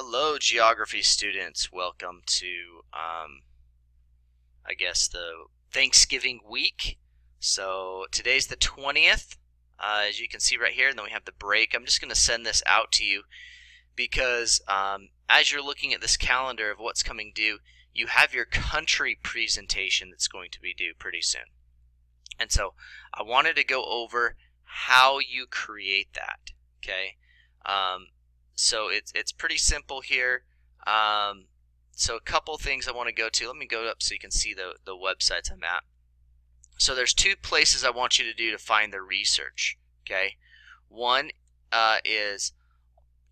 Hello, geography students. Welcome to, I guess, the Thanksgiving week. So today's the 20th, as you can see right here, and then we have the break. I'm just going to send this out to you because as you're looking at this calendar of what's coming due, you have your country presentation that's going to be due pretty soon. And so I wanted to go over how you create that, okay? So it's pretty simple here. So a couple things I want to go to. Let me go up so you can see the websites I'm at. So there's two places I want you to do to find the research. Okay, one is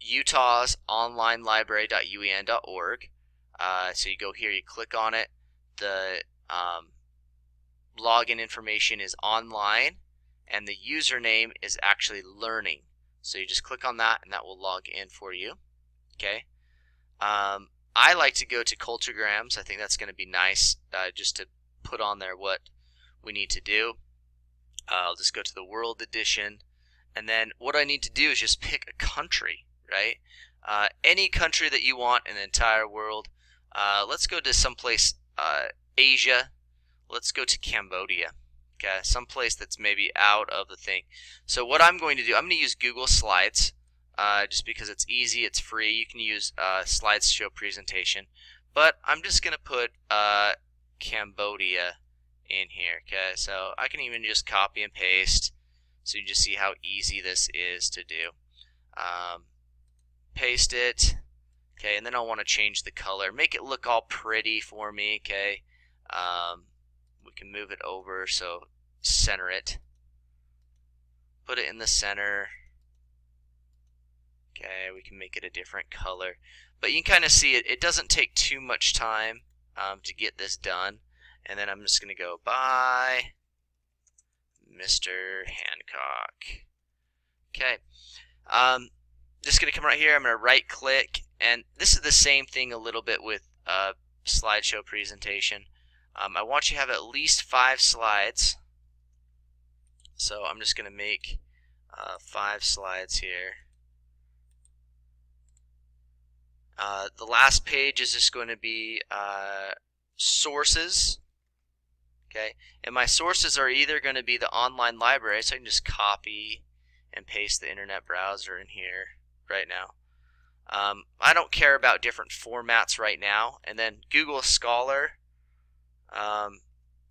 Utah's onlinelibrary.uen.org. So you go here, you click on it. The login information is online, and the username is actually learning. So you just click on that, and that will log in for you. Okay. I like to go to CultureGrams. I think that's going to be nice, just to put on there what we need to do. I'll just go to the World Edition, and then what I need to do is just pick a country, right? Any country that you want in the entire world. Let's go to someplace Asia. Let's go to Cambodia. Okay, someplace that's maybe out of the thing. So what I'm going to do, I'm going to use Google Slides, just because it's easy, it's free. You can use slideshow presentation, but I'm just going to put Cambodia in here. Okay, so I can even just copy and paste, so you just see how easy this is to do. Paste it. Okay, and then I want to change the color, make it look all pretty for me. Okay, we can move it over, so center it, put it in the center. Okay, we can make it a different color, but you can kind of see it doesn't take too much time to get this done. And then I'm just going to go by Mr. Hancock. Okay, just going to come right here, I'm going to right click, and this is the same thing a little bit with slideshow presentation. I want you to have at least 5 slides. So I'm just going to make 5 slides here. The last page is just going to be sources. Okay, and my sources are either going to be the online library, so I can just copy and paste the internet browser in here right now. I don't care about different formats right now. And then Google Scholar.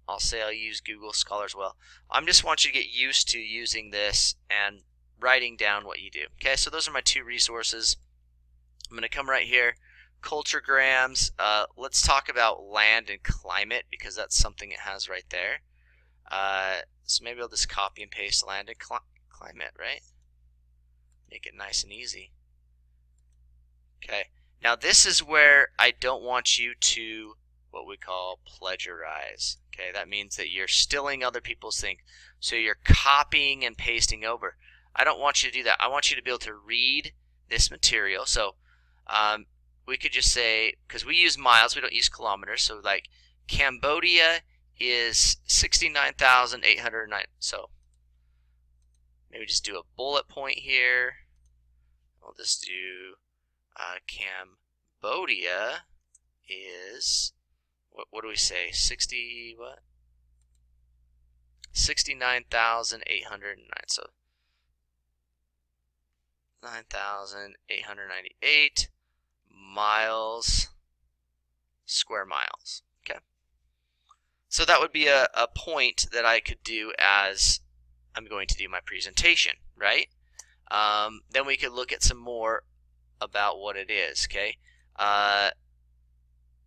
I'll say I'll use Google Scholar as well. I just want you to get used to using this and writing down what you do. Okay, so those are my 2 resources. I'm going to come right here, CultureGrams. Let's talk about land and climate, because that's something it has right there. So maybe I'll just copy and paste land and climate, right? Make it nice and easy. Okay, now this is where I don't want you to what we call plagiarize. Okay, that means that you're stealing other people's things. So you're copying and pasting over. I don't want you to do that. I want you to be able to read this material. So we could just say, because we use miles, we don't use kilometers. So like Cambodia is 69,809. So maybe just do a bullet point here. We'll just do Cambodia is, what do we say? 69,809. So 9,898 miles, square miles. Okay. So that would be a point that I could do as I'm going to do my presentation, right? Then we could look at some more about what it is. Okay.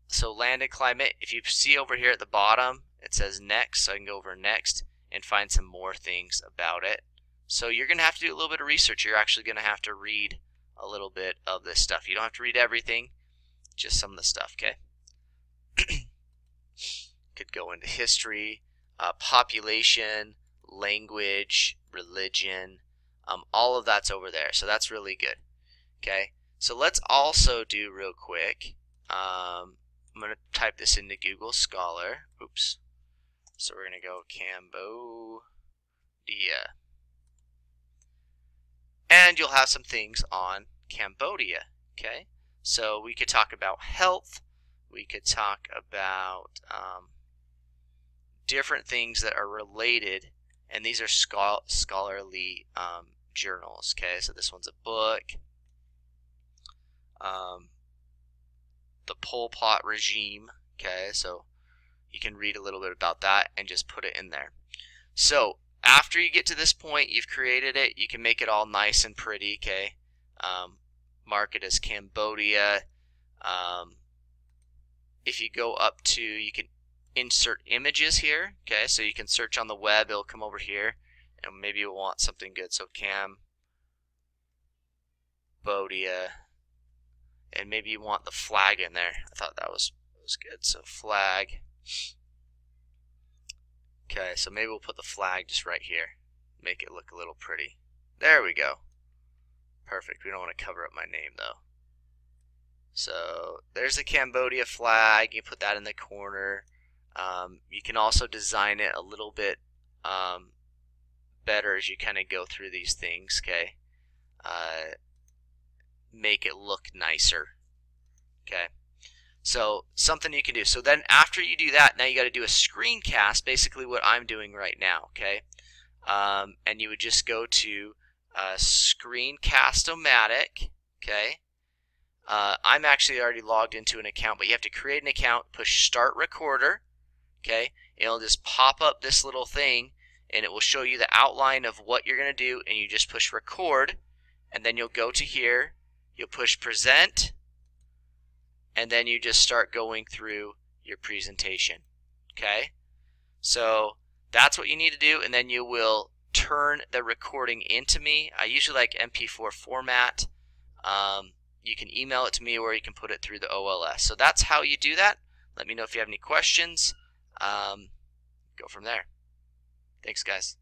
So land and climate, if you see over here at the bottom, it says next, so I can go over next and find some more things about it. So you're going to have to do a little bit of research. You're actually going to have to read a little bit of this stuff. You don't have to read everything, just some of the stuff, okay? Could go into history, population, language, religion, all of that's over there. So that's really good, okay? So let's also do real quick, I'm going to type this into Google Scholar. Oops. So we're going to go Cambodia. And you'll have some things on Cambodia. Okay. So we could talk about health. We could talk about different things that are related, and these are scholarly journals. Okay, so this one's a book. The Pol Pot regime. Okay, so you can read a little bit about that and just put it in there. So after you get to this point, you've created it. You can make it all nice and pretty. Okay, mark it as Cambodia. If you go up to, you can insert images here. Okay, so you can search on the web. It'll come over here, and maybe you'll want something good. So Cambodia, and maybe you want the flag in there. I thought that was good. So flag. Okay, so maybe we'll put the flag just right here. Make it look a little pretty. There we go. Perfect. We don't want to cover up my name though. So there's the Cambodia flag. You put that in the corner. You can also design it a little bit better as you kind of go through these things. Okay, make it look nicer. Okay, so something you can do. So then after you do that, now you got to do a screencast, basically what I'm doing right now. Okay, and you would just go to Screencast-O-Matic. Okay. I'm actually already logged into an account, but you have to create an account, push Start Recorder, okay? It'll just pop up this little thing, and it will show you the outline of what you're going to do, and you just push Record, and then you'll go to here, you'll push Present, and then you just start going through your presentation, okay? So that's what you need to do, and then you will turn the recording into me. I usually like MP4 format. You can email it to me, or you can put it through the OLS. So that's how you do that. Let me know if you have any questions. Go from there. Thanks, guys.